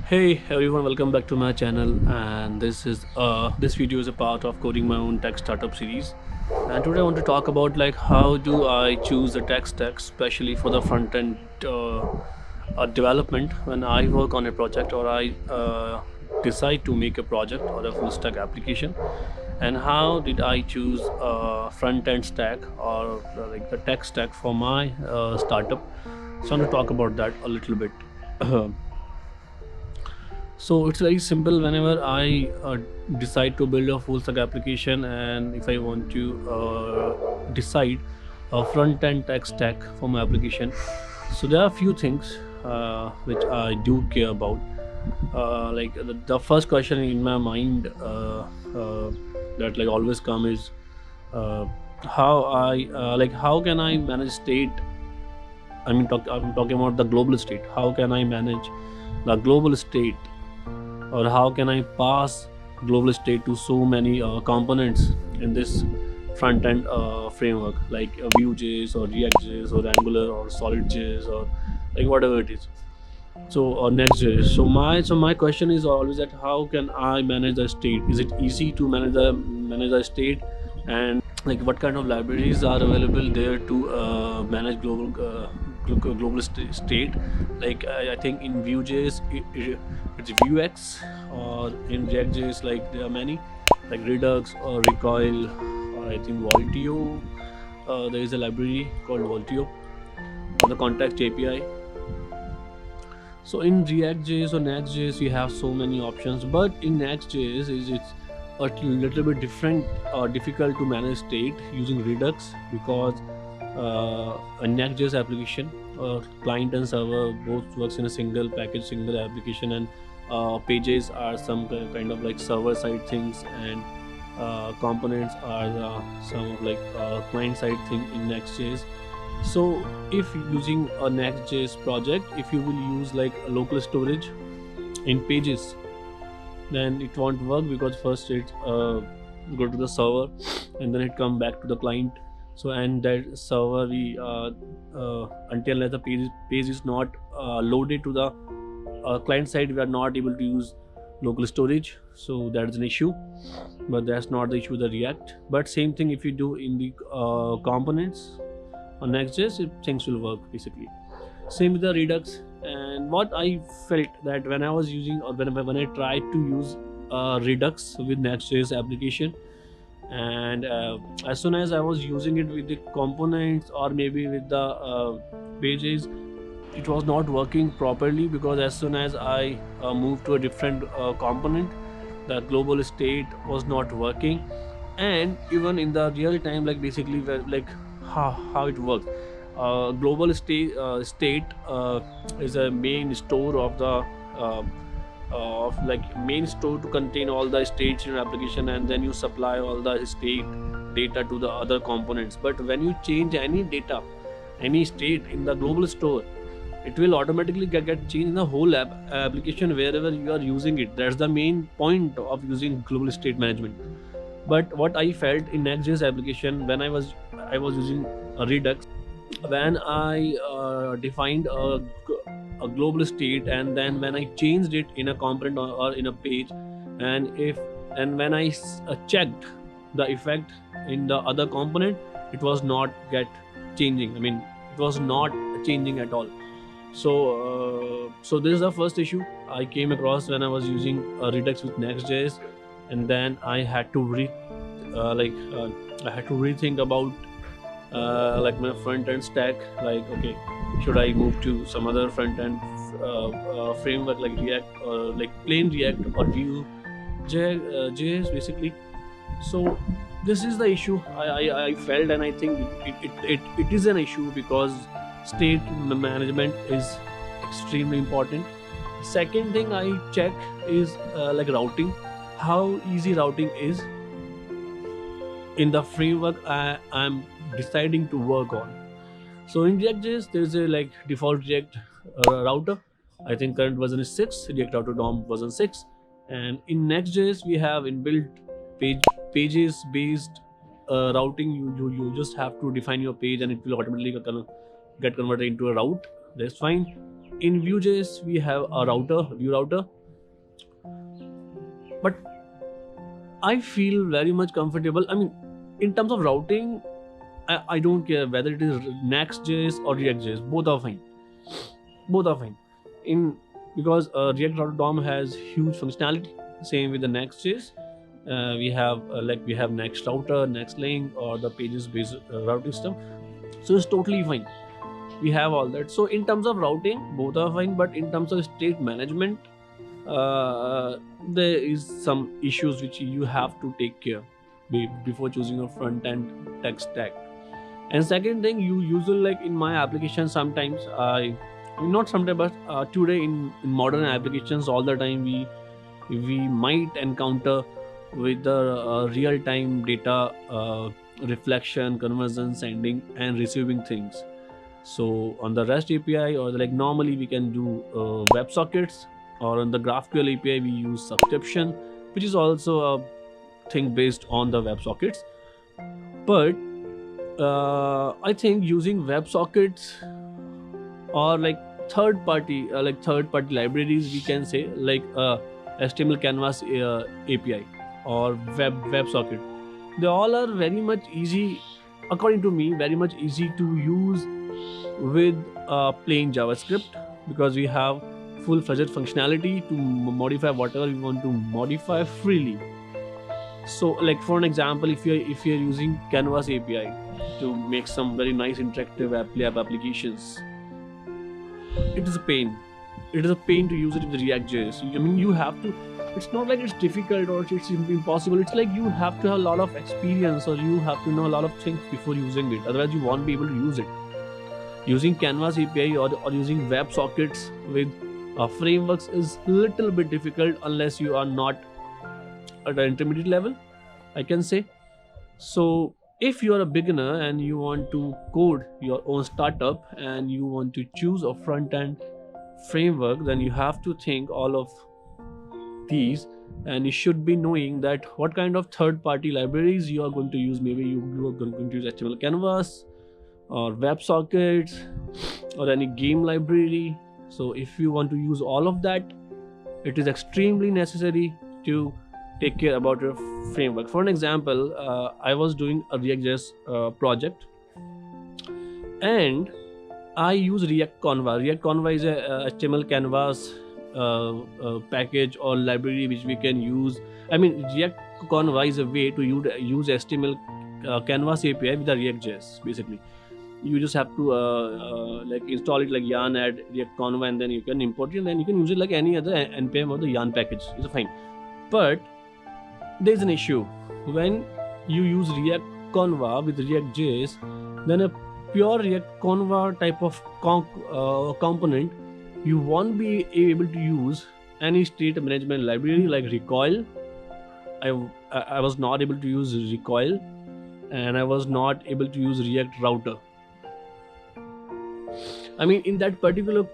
Hey everyone, welcome back to my channel. And this video is a part of coding my own tech startup series. And today I want to talk about like how do I choose a tech stack, especially for the front end development when I work on a project or I decide to make a project or a full stack application. And how did I choose a front end stack or like the tech stack for my startup? So I want to talk about that a little bit. So it's very simple. Whenever I decide to build a full stack application, and if I want to decide a front end tech stack for my application, so there are a few things which I do care about. Like the first question in my mind that like always come is how can I manage state. I'm talking about the global state. How can I manage the global state, or how can I pass global state to so many components in this front end framework like Vue.js or React.js or Angular or Solid.js or like whatever it is. So or Next.js. So my question is always that how can I manage the state? Is it easy to manage the state, and like what kind of libraries are available there to manage state? Like I think in Vue.js it's Vuex, or in React.js like there are many like Redux or Recoil, or I think Voltio. There is a library called Voltio for the context API. So in React.js or Next.js, we have so many options, but in Next.js it's a little bit different, difficult to manage state using Redux, because a Next.js application, client and server both works in a single package, single application, and pages are some kind of like server side things, and components are some of like client side thing in Next.js. So if using a Next.js project, if you will use like a local storage in pages, then it won't work, because first it go to the server and then it come back to the client. So and that server we until the page is not loaded to the client side, we are not able to use local storage. So that's an issue, but that's not the issue with the React. But same thing if you do in the components on Next.js, things will work basically. Same with the Redux. And what I felt that when I was using, or when I tried to use Redux with Next.js application, and as soon as I was using it with the components or maybe with the pages, it was not working properly, because as soon as I moved to a different component, the global state was not working. And even in the real time, like basically like how it works, global state is a main store of the of like main store to contain all the states in your application, and then you supply all the state data to the other components. But when you change any data, any state in the global store, it will automatically get changed in the whole application wherever you are using it. That's the main point of using global state management. But what I felt in Next.js application, when I was using Redux, when I defined a global state, and then when I changed it in a component or in a page, and when I checked the effect in the other component, it was not get changing. I mean, it was not changing at all. So this is the first issue I came across when I was using Redux with Next.js. And then I had to I had to rethink about like my front end stack. Like, okay, should I move to some other front end framework like React, or like plain React or Vue JS basically. So this is the issue I felt, and I think it is an issue, because state management is extremely important. Second thing I check is like routing, how easy routing is in the framework I'm deciding to work on. So in React.js, there's a like default React router. I think current version is 6, React Router DOM version 6. And in Next.js, we have inbuilt pages based routing. You just have to define your page, and it will automatically get converted into a route. That's fine. in Vue.js we have a view router, but I feel very much comfortable. I mean, in terms of routing, I don't care whether it is Next.js or React.js. Both are fine. Both are fine. In because React Router DOM has huge functionality. Same with the Next.js. We have Next Router, Next Link, or the pages-based routing system. So it's totally fine. We have all that. So in terms of routing, both are fine. But in terms of state management, there is some issues which you have to take care before choosing a front end tech stack. And second thing, you usually, like in my application, sometimes not sometimes, but today in modern applications, all the time we might encounter with the real-time data reflection, conversion, sending and receiving things. So on the REST API, or like normally we can do WebSockets, or on the GraphQL API we use subscription, which is also a thing based on the WebSockets. But I think using WebSockets or like third party libraries, we can say, like HTML Canvas API or WebSocket, they all are very much easy, according to me, very much easy to use with plain JavaScript, because we have full-fledged functionality to modify whatever we want to modify freely. So like for an example, if you're using Canvas API to make some very nice interactive app applications, it is a pain. It is a pain to use it with React.js. I mean, you have to, it's not like it's difficult or it's impossible. It's like you have to have a lot of experience, or you have to know a lot of things before using it. Otherwise you won't be able to use it. Using Canvas API or using WebSockets with frameworks is little bit difficult unless you are not at an intermediate level, I can say. So if you are a beginner and you want to code your own startup and you want to choose a front-end framework, then you have to think all of these, and you should be knowing that what kind of third-party libraries you are going to use. Maybe you are going to use HTML Canvas or WebSockets or any game library. So if you want to use all of that, it is extremely necessary to take care about your framework. For an example, I was doing a React.js project, and I use React Conva. React Conva is a HTML Canvas package or library which we can use. I mean, React Conva is a way to use HTML Canvas API with the React.js. Basically, you just have to like install it, like yarn add React Conva, and then you can import it, and then you can use it like any other npm or the yarn package. It's fine. But there's an issue when you use React Conva with React.js. Then a pure React Conva type of component, you won't be able to use any state management library like Recoil. I was not able to use Recoil, and I was not able to use React Router. I mean, in that particular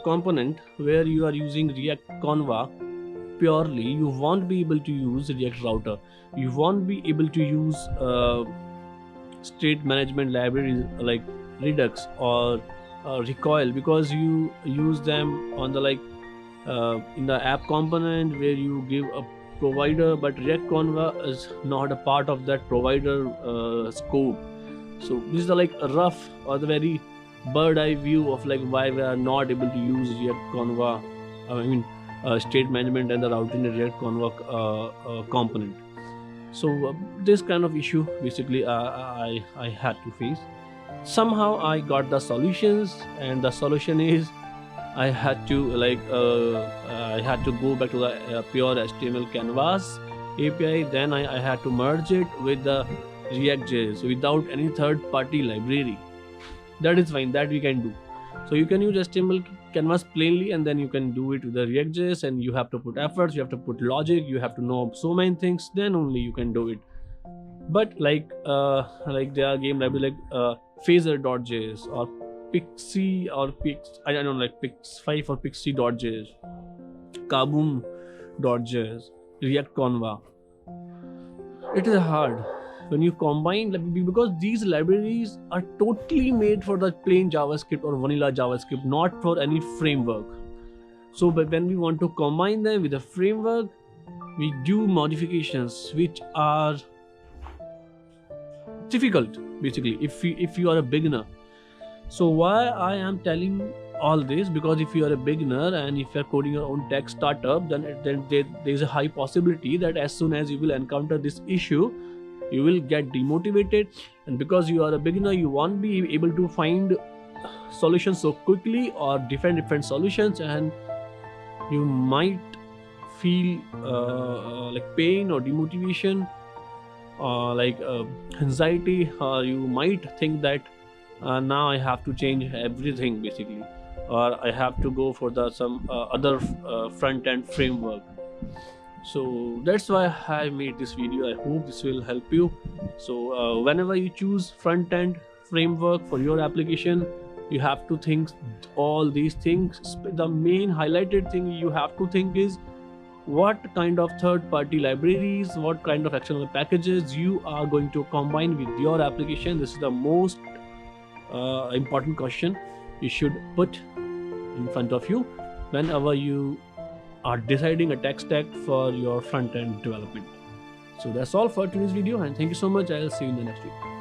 component where you are using React Conva purely, you won't be able to use React Router. You won't be able to use state management libraries like Redux or Recoil, because you use them on the in the app component where you give a provider, but React Conva is not a part of that provider scope. So this is the a rough or the very bird eye view of why we are not able to use React Conva. I mean, state management and the routing in React Conva component. So this kind of issue basically I had to face. Somehow I got the solutions, and the solution is I had to go back to the pure HTML Canvas API. Then I had to merge it with the React.js without any third-party library. That is fine, that we can do. So you can use HTML Canvas plainly, and then you can do it with the React.js, and you have to put efforts, you have to put logic, you have to know so many things, then only you can do it. But there are game libraries like phaser.js or Pixie or I don't know, like Pix5 or Pixie.js, Kaboom.js, React Conva. It is hard. when you combine, because these libraries are totally made for the plain JavaScript or vanilla JavaScript, not for any framework. So but when we want to combine them with a framework, we do modifications which are difficult, basically, if you are a beginner. So why I am telling all this, because if you are a beginner and if you are coding your own tech startup, then there is a high possibility that as soon as you will encounter this issue, you will get demotivated, and because you are a beginner, you won't be able to find solutions so quickly, or different solutions, and you might feel like pain or demotivation, or like anxiety, or you might think that now I have to change everything, basically, or I have to go for the some other front end framework. So that's why I made this video. I hope this will help you. So whenever you choose front end framework for your application, you have to think all these things. The main highlighted thing you have to think is what kind of third-party libraries, what kind of external packages you are going to combine with your application. This is the most important question you should put in front of you whenever you are deciding a tech stack for your front-end development. So that's all for today's video, and thank you so much. I'll see you in the next video.